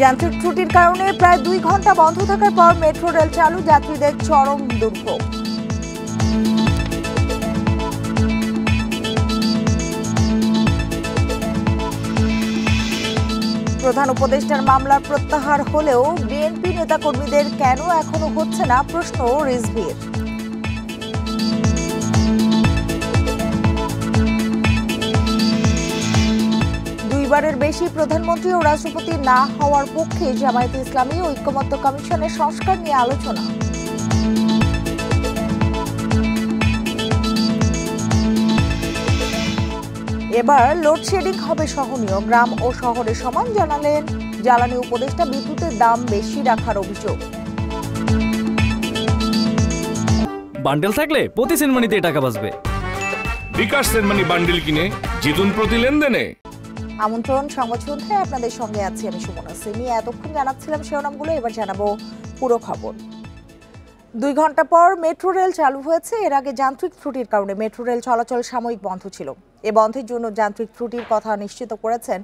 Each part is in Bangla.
যান্ত্রিক ত্রুটির কারণে প্রায় 2 ঘন্টা বন্ধ থাকার পর মেট্রো রেল চালু, যাত্রীদের চরম দুর্ভোগ। প্রধান উপদেষ্টার মামলা প্রত্যাহার হলেও বিএনপি নেতাকর্মীদের কেন এখনো হচ্ছে না, প্রশ্ন রিজভির। দুইবারের বেশি প্রধানমন্ত্রী ও রাষ্ট্রপতি না হওয়ার পক্ষে জামায়াতে ইসলামী ঐকমত্য কমিশনের সংস্কার নিয়ে আলোচনা। এবার লোডশেডিং হবে সহনীয়, গ্রাম ও শহরে সমান, জানালেন জ্বালানি উপদেষ্টা। বিদ্যুতের দাম বেশি রাখার অভিযোগ। বান্ডেল থাকলে প্রতি সেনমানিতে টাকা বাঁচবে। বিকাশ সেনমানি বান্ডেল কিনে জিতুন প্রতি লেনদেনে। আমন্ত্রণ সংবাদ সন্ধ্যায়, আপনাদের সঙ্গে আছি আমি সুমনা সিমি। এতক্ষণ জানাচ্ছিলাম শিরোনামগুলো, এবার জানাবো পুরো খবর। 2 ঘন্টা পর মেট্রো রেল চালু হয়েছে। এর আগে যান্ত্রিক ত্রুটির কারণে মেট্রো রেল চলাচল সাময়িক বন্ধ ছিল। এ বন্ধের জন্য যান্ত্রিক ত্রুটির কথা নিশ্চিত করেছেন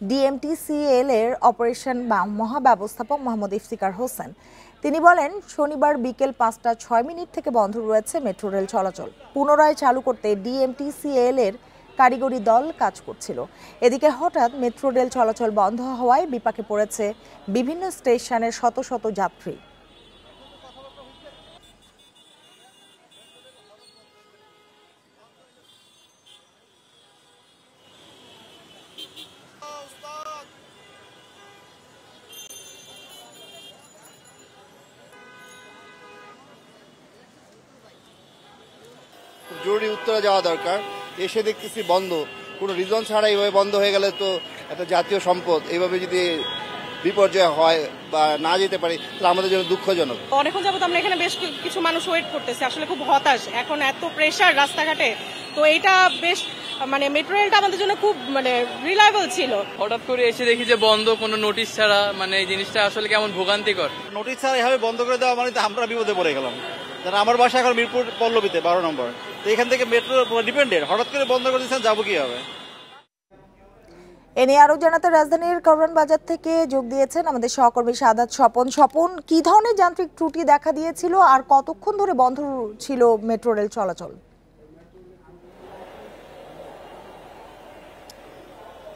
ডিএমটিসিএল এর অপারেশন মহাব্যবস্থাপক মোহাম্মদ ইফতিকার হোসেন। তিনি বলেন, শনিবার বিকেল 5টা 6 মিনিট থেকে বন্ধ রয়েছে মেট্রো রেল চলাচল। পুনরায় চালু করতে ডিএমটিসিএল এর কারিগরি দল কাজ করছিল। এদিকে হঠাৎ মেট্রো রেল চলাচল বন্ধ হওয়ায় বিপাকে পড়েছে বিভিন্ন স্টেশনের শত শত যাত্রী। জরুরি উত্তরে যাওয়া দরকার, এসে দেখতেছি বন্ধ। কোনো রিজন ছাড়া এইভাবে বন্ধ হয়ে গেলে তো একটা জাতীয় সম্পদ এইভাবে যদি বিপর্যয় হয় বা না যেতে পারি, তাহলে আমাদের জন্য দুঃখজনক। অনেকক্ষণ যাবত আমরা এখানে বেশ কিছু মানুষ ওয়েট করতেছি, আসলে খুব হতাশ। এখন এত প্রেশার রাস্তাঘাটে, তো এটা বেশ মেট্রো রেলটা আমাদের জন্য খুব রিলায়েবল ছিল। হঠাৎ করে এসে দেখি যে বন্ধ, কোনো নোটিশ ছাড়া। এই জিনিসটা আসলে কেমন ভোগান্তিকর। নোটিশ ছাড়া এভাবে বন্ধ করে দেওয়া মানে আমরা বিপদে পড়ে গেলাম। আমার বাসা এখন মিরপুর পল্লবীতে 12 নম্বর, তো এখান থেকে মেট্রো ডিপেন্ডেন্ট, হঠাৎ করে বন্ধ করে দিচ্ছেন, যাবো কি হবে। এ নিয়ে আরো জানাতে রাজধানীর কারওয়ান বাজার থেকে যোগ দিয়েছেন আমাদের সহকর্মী সাদাত স্বপন। স্বপন, কি ধরনের যান্ত্রিক ত্রুটি দেখা দিয়েছিল আর কতক্ষণ ধরে বন্ধ ছিল মেট্রো রেল চলাচল?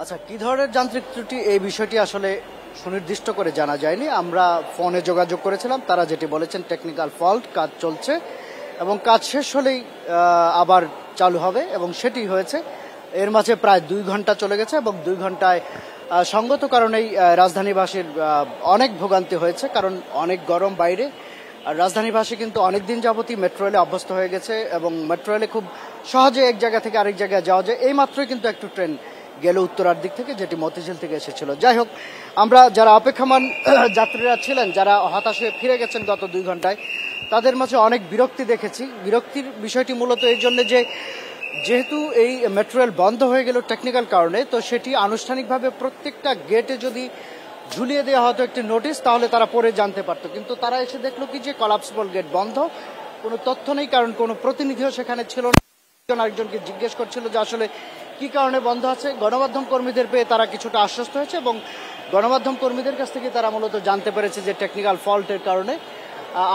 আচ্ছা, কি ধরনের যান্ত্রিক ত্রুটি এই বিষয়টি আসলে সুনির্দিষ্ট করে জানা যায়নি। আমরা ফোনে যোগাযোগ করেছিলাম, তারা যেটি বলেছেন টেকনিক্যাল ফল্ট, কাজ চলছে এবং কাজ শেষ হলেই আবার চালু হবে, এবং সেটি হয়েছে। এর মাঝে প্রায় 2 ঘন্টা চলে গেছে এবং 2 ঘন্টায় সঙ্গত কারণেই রাজধানীবাসীর অনেক ভোগান্তি হয়েছে, কারণ অনেক গরম বাইরে। আর রাজধানীবাসী কিন্তু অনেকদিন যাবতই মেট্রো রেলে অভ্যস্ত হয়ে গেছে এবং মেট্রো রেলে খুব সহজে এক জায়গা থেকে আরেক জায়গায় যাওয়া যায়। এই মাত্রই কিন্তু একটু ট্রেন গেল উত্তরার দিক থেকে, যেটি মতিঝিল থেকে এসেছিল। যাই হোক, আমরা যারা অপেক্ষমান যাত্রীরা ছিলেন, যারা হতাশ হয়ে ফিরে গেছেন গত 2 ঘন্টায়, তাদের মাঝে অনেক বিরক্তি দেখেছি। বিরক্তির বিষয়টি মূলত এই জন্য যে যেহেতু এই মেট্রো রেল বন্ধ হয়ে গেল টেকনিক্যাল কারণে, তো সেটি আনুষ্ঠানিকভাবে প্রত্যেকটা গেটে যদি ঝুলিয়ে দেওয়া হতো একটি নোটিশ, তাহলে তারা পরে জানতে পারতো। কিন্তু তারা এসে দেখলো কি যে কলাপসিবল গেট বন্ধ, কোনো তথ্য নেই, কারণ কোনো প্রতিনিধিও সেখানে ছিল না। একজন আরেকজনকে জিজ্ঞেস করছিল যে আসলে কি কারণে বন্ধ আছে। গণমাধ্যম কর্মীদের পেয়ে তারা কিছুটা আশ্বস্ত হয়েছে এবং গণমাধ্যম কর্মীদের কাছ থেকে তারা মূলত জানতে পেরেছে যে টেকনিক্যাল ফল্টের কারণে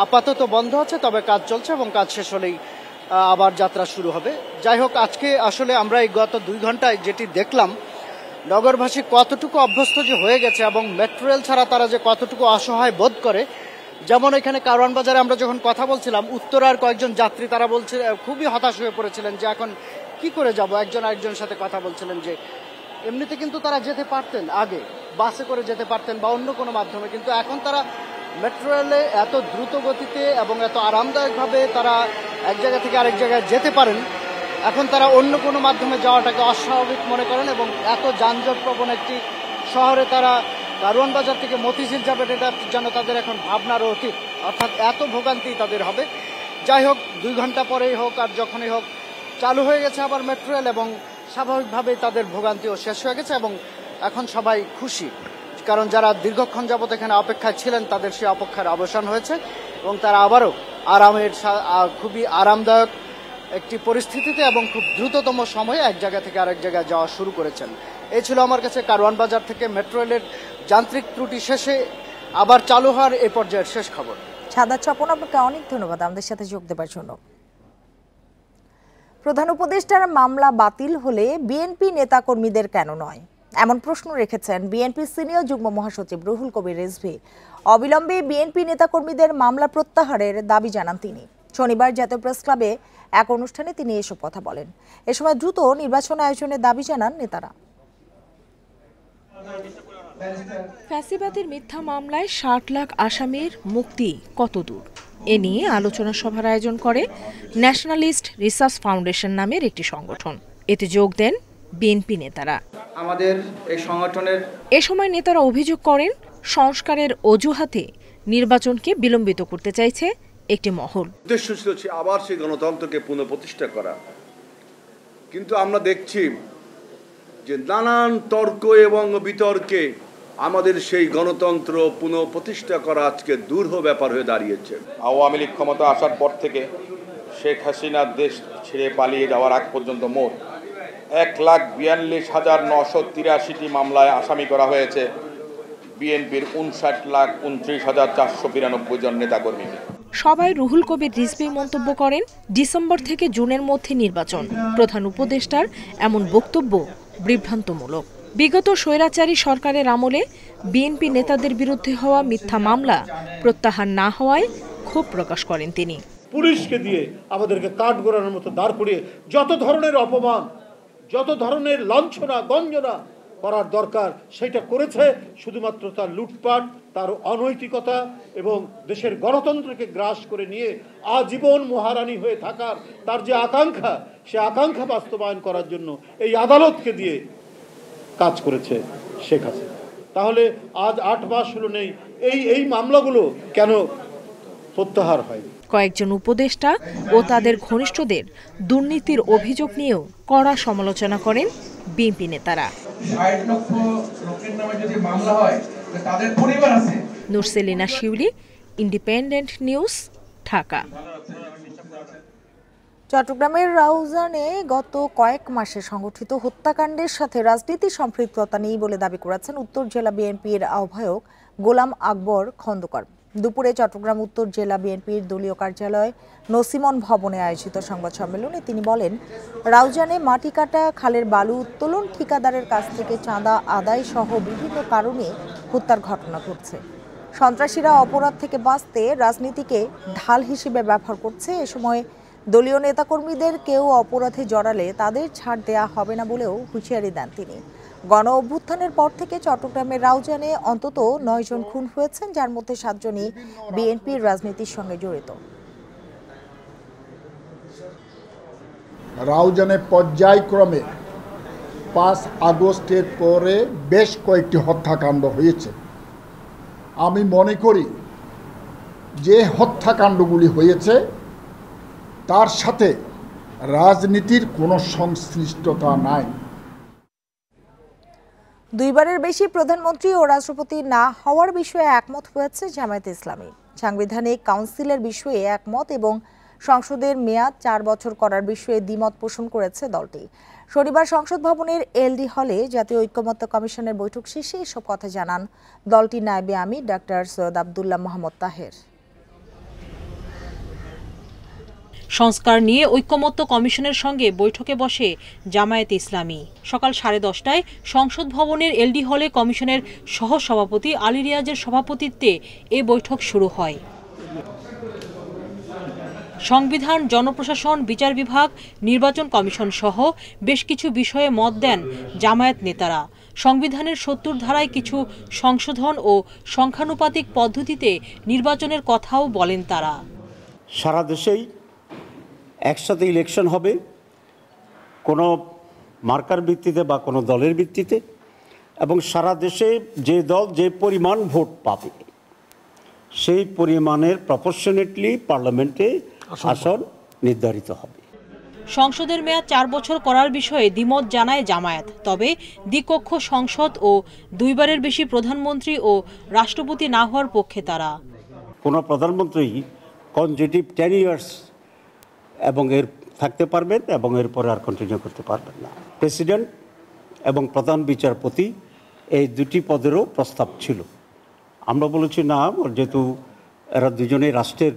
আপাতত বন্ধ আছে, তবে কাজ চলছে এবং কাজ শেষ হলেই আবার যাত্রা শুরু হবে। যাই হোক, আজকে আসলে আমরা এই গত 2 ঘন্টায় যেটি দেখলাম, নগরবাসী কতটুকু অভ্যস্ত যে হয়ে গেছে এবং মেট্রো রেল ছাড়া তারা যে কতটুকু অসহায় বোধ করে। যেমন এখানে কারওয়ান বাজারে আমরা যখন কথা বলছিলাম, উত্তরার কয়েকজন যাত্রী তারা বলছে খুবই হতাশ হয়ে পড়েছিলেন যে এখন কি করে যাব। একজন আরেকজনের সাথে কথা বলছিলেন যে এমনিতে কিন্তু তারা যেতে পারতেন, আগে বাসে করে যেতে পারতেন বা অন্য কোনো মাধ্যমে, কিন্তু এখন তারা মেট্রো রেলে এত দ্রুত গতিতে এবং এত আরামদায়কভাবে তারা এক জায়গা থেকে আরেক জায়গায় যেতে পারেন, এখন তারা অন্য কোনো মাধ্যমে যাওয়াটাকে অস্বাভাবিক মনে করেন এবং এত যানজট প্রবণ একটি শহরে তারা কারওয়ান বাজার থেকে মতিঝিল যাবে, এটা যেন তাদের এখন ভাবনার অতীত, অর্থাৎ এত ভোগান্তি তাদের হবে। যাই হোক, 2 ঘন্টা পরেই হোক আর যখনই হোক, চালু হয়ে গেছে আবার মেট্রো রেল এবং স্বাভাবিকভাবেই তাদের ভোগান্তিও শেষ হয়ে গেছে এবং এখন সবাই খুশি, কারণ যারা দীর্ঘক্ষণ যাবত এখানে অপেক্ষায় ছিলেন তাদের সেই অপেক্ষার অবসান হয়েছে এবং তারা আবারও খুবই আরামদায়ক একটি পরিস্থিতিতে এবং খুব দ্রুততম সময়ে এক জায়গা থেকে আরেক জায়গায় যাওয়া শুরু করেছেন। এই ছিল আমার কাছে কারওয়ান বাজার থেকে মেট্রো রেলের যান্ত্রিক ত্রুটি শেষে আবার চালু হওয়ার এই পর্যায়ের শেষ খবর। সাদা চপন, আপনাকে অনেক ধন্যবাদ আমাদের সাথে যোগ দেবার জন্য। প্রধান উপদেষ্টার মামলা বাতিল হলে বিএনপি নেতাকর্মীদের কেন নয়, এমন প্রশ্ন রেখেছেন বিএনপি সিনিয়র যুগ্ম মহাসচিব রুহুল কবির রিজভী। অবিলম্বে বিএনপি নেতাকর্মীদের মামলা প্রত্যাহারের দাবি জানান তিনি। শনিবার জাতীয় প্রেস ক্লাবে এক অনুষ্ঠানে তিনি এসব কথা বলেন। এ সময় দ্রুত নির্বাচন আয়োজনের দাবি জানান নেতারা। ফ্যাসিবাদের মিথ্যা মামলায় ৬০ লাখ আসামির মুক্তি কতদূর, এ নিয়ে আলোচনা সভার আয়োজন করে ন্যাশনালিস্ট রিসার্চ ফাউন্ডেশন নামের একটি সংগঠন। এতে যোগ দেন বিএনপি নেতারা। আমাদের এই সংগঠনের এ সময় নেতারা অভিযোগ করেন সংস্কারের অজুহাতে নির্বাচনকে বিলম্বিত করতে চাইছে একটি মহল। উদ্দেশ্য ছিল আবার সেই গণতন্ত্রকে পুনঃপ্রতিষ্ঠা করা, কিন্তু আমরা দেখছি যে নানান তর্ক এবং বিতর্কে আমাদের সেই গণতন্ত্র পুনঃপ্রতিষ্ঠা করা আজকে দুরূহ ব্যাপার হয়ে দাঁড়িয়েছে। আওয়ামী লীগ ক্ষমতা আসার পর থেকে শেখ হাসিনার দেশ ছেড়ে পালিয়ে যাওয়ার আগ পর্যন্ত মোট ১,৪২,৯৮৩টি মামলায় আসামি করা হয়েছে বিএনপির ৫৯,২৯,৪৯২ জন নেতাকর্মীকে। সবাই রুহুল কবির রিজভী মন্তব্য করেন, ডিসেম্বর থেকে জুনের মধ্যে নির্বাচন। প্রধান উপদেষ্টার এমন বক্তব্য বিভ্রান্তমূলক। বিগত স্বৈরাচারী সরকারের আমলে বিএনপি নেতাদের বিরুদ্ধে হওয়া মিথ্যা মামলা প্রত্যাহার না হওয়ায় ক্ষোভ প্রকাশ করেন তিনি। পুলিশকে দিয়ে আমাদেরকে কাঠগড়ানোর মতো দাঁড় করিয়ে যত ধরনের অপমান, যত ধরনের লাঞ্ছনা গঞ্জনা করার দরকার সেটা করেছে। শুধুমাত্র তার লুটপাট, তার অনৈতিকতা এবং দেশের গণতন্ত্রকে গ্রাস করে নিয়ে আজীবন মহারানী হয়ে থাকার তার যে আকাঙ্ক্ষা, সে আকাঙ্ক্ষা বাস্তবায়ন করার জন্য এই আদালতকে দিয়ে কাজ করেছে শেখ হাসিনা। তাহলে আজ ৮ মাস হলো নেই, এই মামলাগুলো কেন প্রত্যাহার হয়? কয়েকজন উপদেষ্টা ও তাদের ঘনিষ্ঠদের দুর্নীতির অভিযোগ নিয়েও কড়া সমালোচনা করেন বিএনপি নেতারা। নুরসেলিনা শিউলি, ইন্ডিপেন্ডেন্ট নিউজ, ঢাকা। চট্টগ্রামের রাউজানে গত কয়েক মাসে সংগঠিত হত্যাকাণ্ডের সাথে রাজনীতি সম্পৃক্ততা নেই বলে দাবি করেছেন উত্তর জেলা বিএনপির আহ্বায়ক গোলাম আকবর খন্দকার। দুপুরে চট্টগ্রাম উত্তর জেলা বিএনপির দলীয় কার্যালয় নসিমন ভবনে আয়োজিত সংবাদ সম্মেলনে তিনি বলেন, রাউজানে মাটি কাটা, খালের বালু উত্তোলন, ঠিকাদারের কাছ থেকে চাঁদা আদায় সহ বিভিন্ন কারণে হত্যার ঘটনা ঘটছে। সন্ত্রাসীরা অপরাধ থেকে বাঁচতে রাজনীতিকে ঢাল হিসেবে ব্যবহার করছে। এ সময় দলীয় নেতাকর্মীদের কেউ অপরাধে জড়ালে তাদের ছাড় দেয়া হবে না বলেও হুঁশিয়ারি দেন তিনি। গণ অভ্যুত্থানের পর থেকে চট্টগ্রামের রাউজানে অন্তত ৯ জন খুন হয়েছেন, যার মধ্যে ৭ জনই বিএনপির রাজনীতির সঙ্গে জড়িত। রাউজানে পর্যায়ক্রমে ৫ আগস্টের পরে বেশ কয়েকটি হত্যাকাণ্ড হয়েছে। আমি মনে করি যে হত্যাকাণ্ডগুলি হয়েছে তার সাথে রাজনীতির কোনো সংশ্লিষ্টতা নাই। দুইবারের বেশি প্রধানমন্ত্রী ও রাষ্ট্রপতি না হওয়ার বিষয়ে একমত হয়েছে জামায়াতে ইসলামী। সাংবিধানিক কাউন্সিলের বিষয়ে একমত এবং সংসদের মেয়াদ ৪ বছর করার বিষয়ে দ্বিমত পোষণ করেছে দলটি। শনিবার সংসদ ভবনের এলডি হলে জাতীয় ঐক্যমত্য কমিশনের বৈঠক শেষে এসব কথা জানান দলটির নায়েবে আমির ডাক্তার সৈয়দ আব্দুল্লাহ মোহাম্মদ তাহের। সংস্কার নিয়ে ঐক্যমত্য কমিশনের সঙ্গে বৈঠকে বসে জামায়াতে ইসলামী। সকাল 10:30টায় সংসদ ভবনের এলডি হলে কমিশনের সহসভাপতি আলী রিয়াজের সভাপতিত্বে এ বৈঠক শুরু হয়। সংবিধান, জনপ্রশাসন, বিচার বিভাগ, নির্বাচন কমিশন সহ বেশ কিছু বিষয়ে মত দেন জামায়াত নেতারা। সংবিধানের ৭০ ধারায় কিছু সংশোধন ও সংখ্যানুপাতিক পদ্ধতিতে নির্বাচনের কথাও বলেন তারা। সারা দেশেই একসাথে ইলেকশন হবে, কোনো মার্কার ভিত্তিতে বা কোনো দলের ভিত্তিতে, এবং সারা দেশে যে দল যে পরিমাণ ভোট পাবে সেই পরিমাণের প্রপোর্শনেটলি পার্লামেন্টে আসন নির্ধারিত হবে। সংসদের মেয়াদ ৪ বছর করার বিষয়ে দ্বিমত জানায় জামায়াত। তবে দ্বিকক্ষ সংসদ ও দুইবারের বেশি প্রধানমন্ত্রী ও রাষ্ট্রপতি না হওয়ার পক্ষে তারা। কোনো প্রধানমন্ত্রী কনজিটিভ 10 ইয়ার্স এবং এর থাকতে পারবেন এবং এরপরে আর কন্টিনিউ করতে পারবেন না। প্রেসিডেন্ট এবং প্রধান বিচারপতি এই দুটি পদেরও প্রস্তাব ছিল। আমরা বলেছি না, যেহেতু এরা দুজনেই রাষ্ট্রের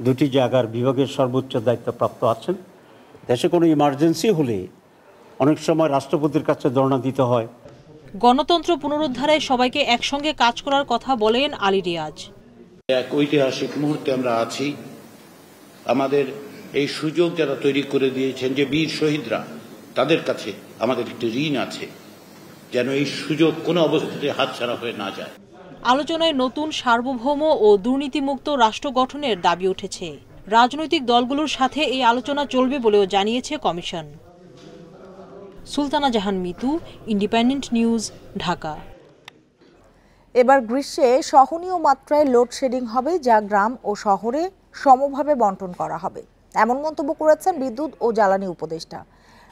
দুটি জায়গার বিভাগের সর্বোচ্চ দায়িত্বপ্রাপ্ত আছেন, দেশে কোনো ইমার্জেন্সি হলে অনেক সময় রাষ্ট্রপতির কাছে ধর্ণা দিতে হয়। গণতন্ত্র পুনরুদ্ধারে সবাইকে একসঙ্গে কাজ করার কথা বলেন আলী রিয়াজ। এক ঐতিহাসিক মুহূর্তে আমরা আছি। আমাদের এই সুযোগ যারা তৈরি করে দিয়েছেন, যে বীর শহীদরা, তাদের কাছে আমাদের একটি ঋণ আছে, যেন এই সুযোগ কোনো অবস্থাতে হাতছাড়া হয়ে না যায়। আলোচনায় নতুন সার্বভৌম ও দুর্নীতিমুক্ত রাষ্ট্র গঠনের দাবি উঠেছে। রাজনৈতিক দলগুলোর সাথে এই আলোচনা চলবে বলেও জানিয়েছে কমিশন। সুলতানা জাহান মিতু, ইন্ডিপেন্ডেন্ট নিউজ, ঢাকা। এবার গ্রীষ্মে সহনীয় মাত্রায় লোডশেডিং হবে, যা গ্রাম ও শহরে সমভাবে বন্টন করা হবে, এমন মন্তব্য করেছেন বিদ্যুৎ ও জ্বালানি উপদেষ্টা।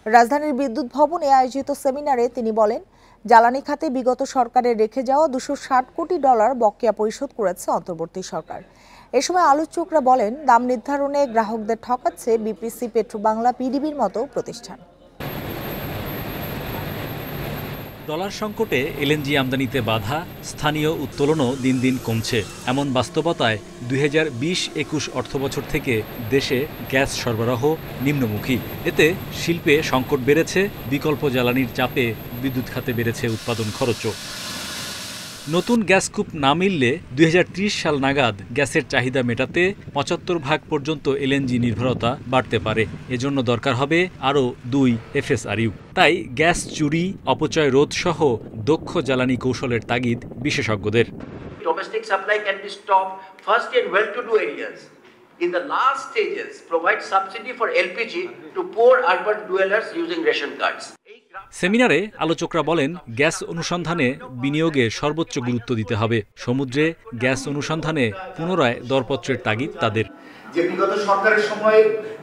রাজধানীর বিদ্যুৎ ভবনে আয়োজিত সেমিনারে তিনি বলেন, জ্বালানি খাতে বিগত সরকারের রেখে যাওয়া $260 কোটি বকেয়া পরিশোধ করেছে অন্তর্বর্তী সরকার। এ সময় আলোচকরা বলেন, দাম নির্ধারণে গ্রাহকদের ঠকাচ্ছে বিপিসি, পেট্রোবাংলা, পিডিবির মতো প্রতিষ্ঠান। ডলার সংকটে এলএনজি আমদানিতে বাধা, স্থানীয় উত্তোলনও দিন দিন কমছে। এমন বাস্তবতায় 2020-21 অর্থবছর থেকে দেশে গ্যাস সরবরাহ নিম্নমুখী। এতে শিল্পে সংকট বেড়েছে, বিকল্প জ্বালানির চাপে বিদ্যুৎ খাতে বেড়েছে উৎপাদন খরচও। নতুন গ্যাস কূপ না মিললে 2030 সাল নাগাদ গ্যাসের চাহিদা মেটাতে 75% পর্যন্ত এলএনজি নির্ভরতা বাড়তে পারে। এজন্য দরকার হবে আরও 2 FSRU। তাই গ্যাস চুরি, অপচয় রোধ সহ দক্ষ জ্বালানি কৌশলের তাগিদ বিশেষজ্ঞদের। Domestic supply can be stopped first in well-to-do areas. In the last stages, provide subsidy for LPG to poor urban dwellers using ration cards. সেমিনারে আলোচকরা বলেন, গ্যাস অনুসন্ধানে বিনিয়োগে সর্বোচ্চ গুরুত্ব দিতে হবে। সমুদ্রে গ্যাস অনুসন্ধানে পুনরায় দরপত্রের তাগিদ তাদের। যে বিগত সরকারের সময়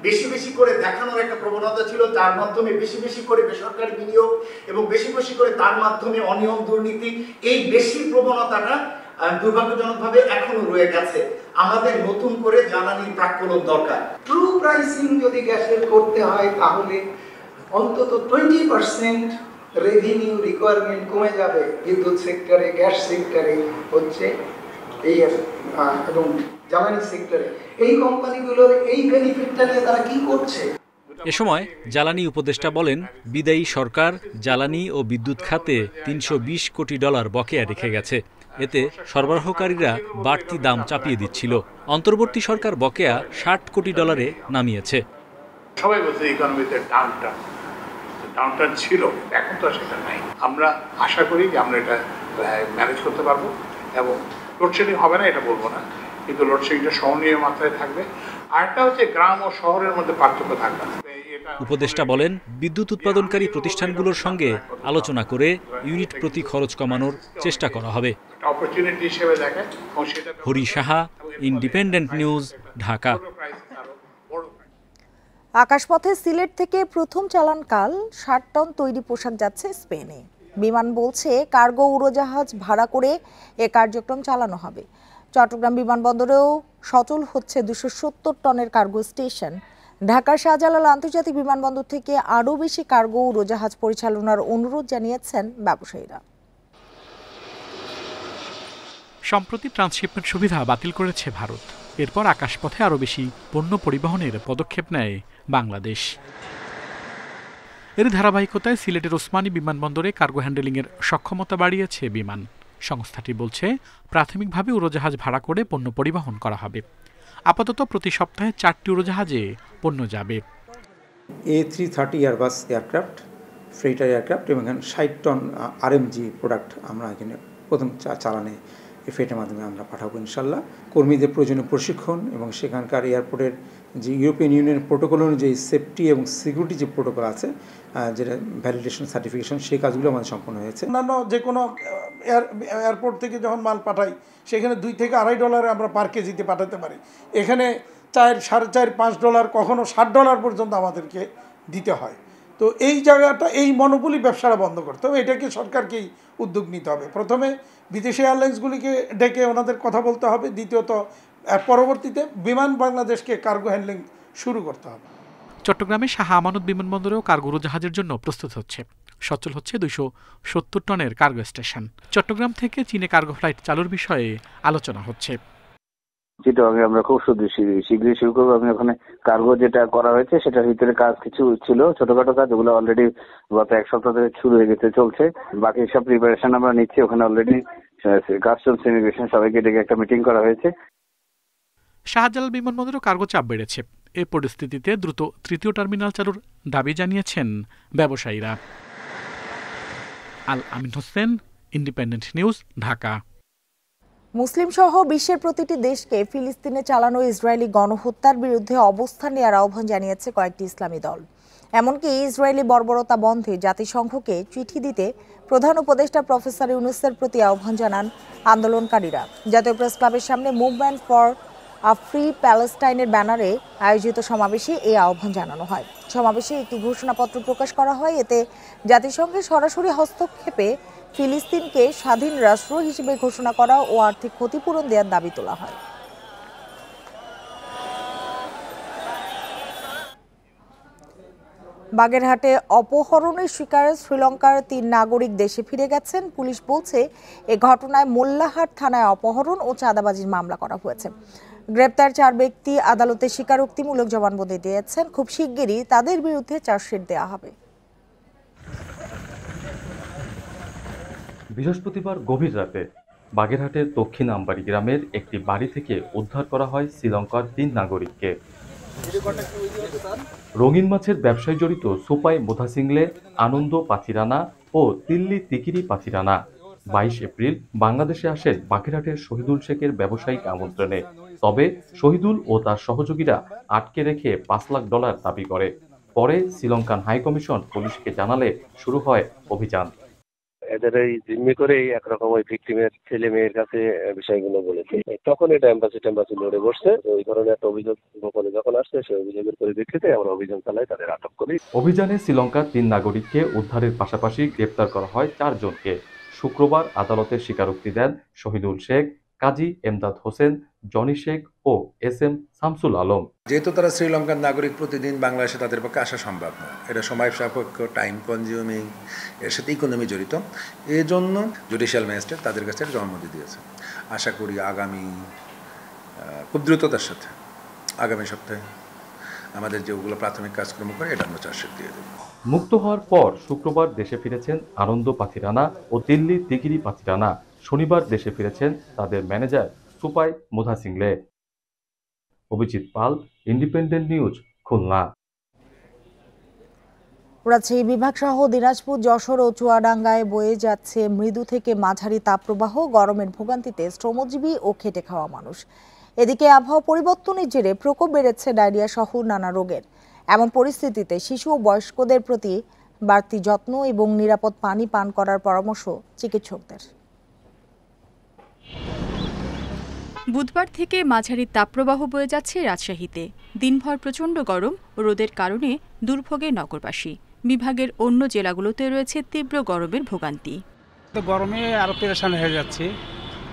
বেশি বেশি করে দেখানোর একটা প্রবণতা ছিল, তার মাধ্যমে বেশি বেশি করে বেসরকারি বিনিয়োগ এবং বেশি বেশি করে তার মাধ্যমে অনিয়ম, দুর্নীতি, এই বেশি প্রবণতাটা দুর্ভাগ্যজনকভাবে এখনো রয়ে গেছে। আমাদের নতুন করে জ্বালানির প্রাক্কলন দরকার। ট্রু প্রাইসিং যদি গ্যাসের করতে হয়, তাহলে অন্তত 20% রেভিনিউ রিকোয়ারমেন্ট কমে যাবে বিদ্যুৎ সেক্টরে, গ্যাস সেক্টরে, হচ্ছে এই এবং জ্বালানি সেক্টরে। এই কোম্পানিগুলোর এই বেনিফিটটা নিয়ে তারা কি করছে? এ সময় জ্বালানি উপদেষ্টা বলেন, বিদায়ী সরকার জ্বালানি ও বিদ্যুৎ খাতে $320 কোটি বকেয়া রেখে গেছে। এতে সরবরাহকারীরা বাড়তি দাম চাপিয়ে দিচ্ছিল। অন্তর্বর্তী সরকার বকেয়া $60 কোটি নামিয়েছে। সবাই বলছে ইকোনমিতে ডাউনটার্ন ছিল, এখন তো সেটা নাই। আমরা আশা করি যে আমরা এটা ম্যানেজ করতে পারবো এবং লোডশেডিং হবে না এটা বলবো না, কিন্তু লোডশেডিংটা সহনীয় মাত্রায় থাকবে। আরেকটা হচ্ছে গ্রাম ও শহরের মধ্যে পার্থক্য থাকবে। উপদেষ্টা বলেন, বিদ্যুৎ উৎপাদনকারী প্রতিষ্ঠানগুলোর সঙ্গে আলোচনা করে ইউনিট প্রতি খরচ কমানোর চেষ্টা করা হবে। অপরচুনিটি হিসেবে দেখে। Hari Saha, independent news, Dhaka. আকাশপথে সিলেট থেকে প্রথম চালানকাল 60 টন তৈরি পোশাক যাচ্ছে স্পেনে। বিমান বলছে, কার্গো উড়োজাহাজ ভাড়া করে এ কার্যক্রম চালানো হবে। চট্টগ্রাম বিমানবন্দরেও সচল হচ্ছে 270 টনের কার্গো স্টেশন। ঢাকার শাহজালাল আন্তর্জাতিক বিমানবন্দর থেকে আরও বেশি কার্গো উড়োজাহাজ পরিচালনার অনুরোধ জানিয়েছেন ব্যবসায়ীরা। সম্প্রতি ট্রান্সশিপমেন্ট সুবিধা বাতিল করেছে ভারত। এরপর আকাশপথে আরও বেশি পণ্য পরিবহনের পদক্ষেপ নেয় বাংলাদেশ। এর ধারাবাহিকতায় সিলেটের ওসমানী বিমানবন্দরে কার্গো হ্যান্ডেলিংয়ের সক্ষমতা বাড়িয়েছে বিমান। সংস্থাটি বলছে, প্রাথমিকভাবে উড়োজাহাজ ভাড়া করে পণ্য পরিবহন করা হবে। আপাতত প্রতি সপ্তাহে 4টি উড়োজাহাজে পণ্য যাবে। A330 এয়ারবাস এয়ারক্রাফট, ফ্রেইটার এয়ারক্রাফট এবং 60 টন RMG প্রোডাক্ট আমরা এখানে প্রথম চালানে ফ্রেটের মাধ্যমে আমরা পাঠাবো ইনশাল্লাহ। কর্মীদের প্রয়োজনীয় প্রশিক্ষণ এবং সেখানকার এয়ারপোর্টের যে ইউরোপিয়ান ইউনিয়ন প্রোটোকল অনুযায়ী সেফটি এবং সিকিউরিটি যে প্রোটোকল আছে, যেটা ভ্যালিডেশন সার্টিফিকেশন, সেই কাজগুলো আমাদের সম্পন্ন হয়েছে। অন্যান্য যে কোনো এয়ারপোর্ট থেকে যখন মাল পাঠাই, সেখানে $2 থেকে $2.5 আমরা পার কেজিতে পাঠাতে পারি। এখানে $4, $4.5, $5, কখনো $60 পর্যন্ত আমাদেরকে দিতে হয়। তো এই জায়গাটা, এই মনোপলি ব্যবসাটা বন্ধ করতে হবে। এটাকে সরকারকেই উদ্যোগ নিতে হবে। প্রথমে বিদেশি এয়ারলাইন্সগুলিকে ডেকে ওনাদের কথা বলতে হবে। দ্বিতীয়ত পরবর্তীতে বিমান বাংলাদেশকে কার্গো হ্যান্ডলিং শুরু করতে হবে। চট্টগ্রামে শাহ আমানত বিমানবন্দরেও কার্গো উড়োজাহাজের জন্য প্রস্তুত হচ্ছে। সচল হচ্ছে 270 টনের কার্গো স্টেশন। চট্টগ্রাম থেকে চীনে কার্গো ফ্লাইট চালুর বিষয়ে আলোচনা হচ্ছে। চিটাগাংয়ে আমরা খুব শীঘ্রই শুরু করবো। আমি ওখানে কার্গো যেটা করা হয়েছে সেটার ভিতরে কাজ কিছু ছিল, ছোটখাটো কাজ, ওগুলো অলরেডি গত এক সপ্তাহ থেকে শুরু হয়ে গেছে, চলছে। বাকি সব প্রিপারেশন আমরা নিচ্ছি। ওখানে অলরেডি কাস্টমস ইমিগ্রেশন সবাইকে ডেকে একটা মিটিং করা হয়েছে। শাহজালাল বিমানবন্দরেও কার্গো চাপ বেড়েছে। এ পরিস্থিতিতে দ্রুত তৃতীয় টার্মিনাল চালুর দাবি জানিয়েছেন ব্যবসায়ীরা। আল আমিন হোসেন, ইন্ডিপেন্ডেন্ট নিউজ, ঢাকা। মুসলিম সহ বিশ্বের প্রতিটি দেশকে ফিলিস্তিনে চালানো ইসরায়েলি গণহত্যার বিরুদ্ধে অবস্থান নেওয়ার আহ্বান জানিয়েছে কয়েকটি ইসলামী দল। এমনকি ইসরায়েলি বর্বরতা বন্ধে জাতিসংঘকে চিঠি দিতে প্রধান উপদেষ্টা প্রফেসর ইউনূসের প্রতি আহ্বান জানান আন্দোলনকারীরা। জাতীয় প্রেস ক্লাবের সামনে মুভমেন্ট ফর আ ফ্রি প্যালেস্টাইনের ব্যানারে আয়োজিত সমাবেশে এই আহ্বান জানানো হয়। সমাবেশে একটি ঘোষণাপত্র প্রকাশ করা হয়। এতে জাতিসংঘের সরাসরি হস্তক্ষেপে ফিলিস্তিনকে স্বাধীন রাষ্ট্র হিসেবে ঘোষণা করা ও আর্থিক ক্ষতিপূরণ দেওয়ার দাবি তোলা হয়। বাগেরহাটে অপহরণের শিকারে শ্রীলঙ্কার 3 নাগরিক দেশে ফিরে গেছেন। পুলিশ বলছে এ ঘটনায় মোল্লাহাট থানায় অপহরণ ও চাঁদাবাজির মামলা করা হয়েছে। গ্রেপ্তার 4 ব্যক্তি আদালতে স্বীকারোক্তিমূলক জবানবন্দি দিয়েছেন। খুব শিগগিরই তাদের বিরুদ্ধে চার্জশিট দেওয়া হবে। বৃহস্পতিবার গভীর রাতে বাগেরহাটের দক্ষিণ আমবাড়ি গ্রামের একটি বাড়ি থেকে উদ্ধার করা হয় শ্রীলঙ্কার 3 নাগরিককে। রঙিন মাছের ব্যবসায় জড়িত সুপাই মোধাসিংলে, আনন্দ পাথিরানা ও তিল্লি তিকিরি পাথিরানা 22 এপ্রিল বাংলাদেশে আসেন বাগেরহাটের শহীদুল শেখের ব্যবসায়িক আমন্ত্রণে। তবে শহীদুল ও তার সহযোগীরা আটকে রেখে $5 লাখ দাবি করে। পরে শ্রীলঙ্কান হাইকমিশন পুলিশকে জানালে শুরু হয় অভিযান। এদের এই জিম্মি করেই একরকম ওই ভিক্টিমের ছেলে মেয়ের কাছে বিষয়গুলো বলেছে। তখন এটা এম্বাসি লড়ে বসছে। ওই ধরনের একটা অভিযোগ গোপনে যখন আসছে, সেই অভিযোগের পরিপ্রেক্ষিতে আমরা অভিযান চালাই, তাদের আটক করি। অভিযানে শ্রীলঙ্কার 3 নাগরিককে উদ্ধারের পাশাপাশি গ্রেপ্তার করা হয় 4 জনকে। শুক্রবার আদালতে স্বীকারোক্তি দেন শহীদুল শেখ, কাজী এমদাদ হোসেন, জনি শেখ ও SM শামসুল আলম। যেহেতু তারা শ্রীলঙ্কার নাগরিক, প্রতিদিন বাংলাদেশে তাদের পক্ষে আসা সম্ভব না, এটা সময় সাপেক্ষ, টাইম কনজিউমিং, এর সাথে ইকোনমি জড়িত। এই জন্য জুডিশিয়াল ম্যাজিস্ট্রেট তাদের কাছে জবানবন্দি দিয়েছে। আশা করি আগামী খুব দ্রুততার সাথে আগামী সপ্তাহে আমাদের যেগুলো প্রাথমিক কাজকর্ম করে এটা আমরা চার্জশিট দিয়ে দেব। মুক্ত হওয়ার পর শুক্রবার দেশে ফিরেছেন আনন্দ পাথিরানা ও দিল্লি তিকিরি পাথিরানা। শনিবার দেশে ফিরেছেন তাদের ম্যানেজার সুপাই মোধাসিংলে। অভিজিৎ পাল, ইন্ডিপেন্ডেন্ট নিউজ, খুলনা। রাজশাহী বিভাগ সহ দিনাজপুর, যশোর ও চুয়াডাঙ্গায় বয়ে যাচ্ছে মৃদু থেকে মাঝারি তাপপ্রবাহ। গরমের ভোগান্তিতে শ্রমজীবী ও খেটে খাওয়া মানুষ। এদিকে আবহাওয়া পরিবর্তনের জেরে প্রকোপ বেড়েছে ডায়রিয়া সহ নানা রোগের। এমন পরিস্থিতিতে শিশু ও বয়স্কদের প্রতি বাড়তি যত্ন এবং নিরাপদ পানি পান করার পরামর্শ চিকিৎসকদের। বুধবার থেকে মাঝারি তাপপ্রবাহ বয়ে যাচ্ছে রাজশাহীতে। দিনভর প্রচণ্ড গরম ও রোদের কারণে দুর্ভোগে নগরবাসী। বিভাগের অন্য জেলাগুলোতে রয়েছে তীব্র গরমের ভোগান্তি। তো গরমে আরো পেরেশান হয়ে যাচ্ছি,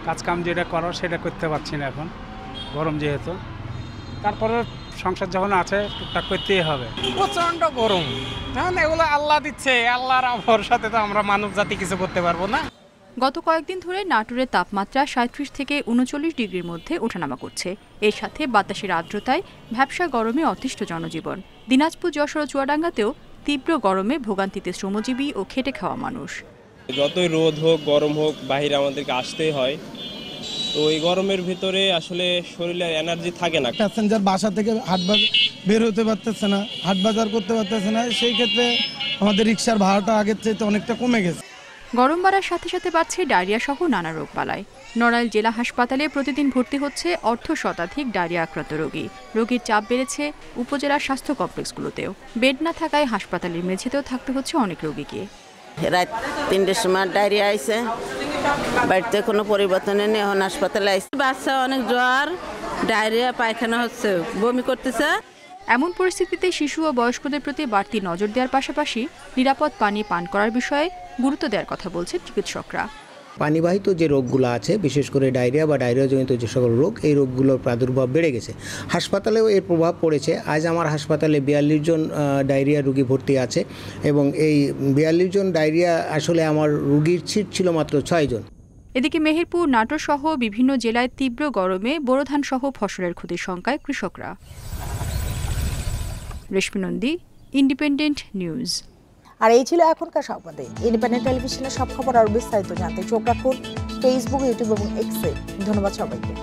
কাজ কাম যেটা করার সেটা করতে পারছি না এখন, গরম যেহেতু। তারপরে সংসার যখন আছে টুকটাক করতেই হবে। প্রচণ্ড গরম, এখন এগুলো আল্লাহ দিচ্ছে, আল্লাহর ভরসাতে তো আমরা মানব জাতি কিছু করতে পারবো না। গত কয়েকদিন ধরে নাটোরের তাপমাত্রা 37 থেকে 39 ডিগ্রির মধ্যে ওঠানামা করছে। এর সাথে বাতাসের আর্দ্রতায় ভ্যাপসা গরমে অতিষ্ঠ জনজীবন। দিনাজপুর, যশোর ও চুয়াডাঙ্গাতেও তীব্র গরমে ভোগান্তিতে শ্রমজীবী ও খেটে খাওয়া মানুষ। যতই রোদ হোক, গরম হোক, বাহিরে আমাদেরকে আসতেই হয়। তো এই গরমের ভিতরে আসলে শরীরে এনার্জি থাকে না। প্যাসেঞ্জার বাসা থেকে বের হতে পারতেছে না, হাট বাজার করতে পারতেছে না। সেই ক্ষেত্রে আমাদের রিক্সার ভাড়াটা আগের চাইতে অনেকটা কমে গেছে। গরম বাড়ার সাথে সাথে বাড়ছে ডায়রিয়া সহ নানা রোগবালাই। নড়াইল জেলা হাসপাতালে প্রতিদিন ভর্তি হচ্ছে 1/2 শতাধিক ডায়রিয়া আক্রান্ত রোগী। রোগীর চাপ বেড়েছে উপজেলার স্বাস্থ্য কমপ্লেক্সগুলোতেও। বেড না থাকায় হাসপাতালের মেঝেতেও থাকতে হচ্ছে অনেক রোগীকে। রাত 3টার সময় ডায়রিয়া আইছে, বাড়িতে কোনো পরিবর্তন নেই, এখন হাসপাতালে আইছে। বাচ্চা অনেক জ্বর, ডায়রিয়া, পায়খানা হচ্ছে, বমি করতেছে। এমন পরিস্থিতিতে শিশু ও বয়স্কদের প্রতি বাড়তি নজর দেওয়ার পাশাপাশি নিরাপদ পানি পান করার বিষয়ে গুরুত্ব দেওয়ার কথা বলছেন চিকিৎসকরা। পানিবাহিত যে রোগগুলো আছে, বিশেষ করে ডায়রিয়া বা ডায়রিয়াজনিত যে সকল রোগ, এই রোগগুলোর প্রাদুর্ভাব বেড়ে গেছে। হাসপাতালেও এর প্রভাব পড়েছে। আজ আমার হাসপাতালে 42 জন ডায়রিয়া রোগী ভর্তি আছে এবং এই 42 জন ডায়রিয়া আসলে আমার রোগীর সিট ছিল মাত্র 6 জন। এদিকে মেহেরপুর, নাটোর সহ বিভিন্ন জেলায় তীব্র গরমে বোরো ধান সহ ফসলের ক্ষতির শঙ্কায় কৃষকরা। রেশমি নন্দী, ইন্ডিপেন্ডেন্ট নিউজ। আর এই ছিল এখনকার সংবাদে। ইন্ডিপেন্ডেন্ট টেলিভিশনের সব খবর আর বিস্তারিত জানতে চোখ রাখুন ফেসবুক, ইউটিউব এবং এক্সে। ধন্যবাদ সবাইকে।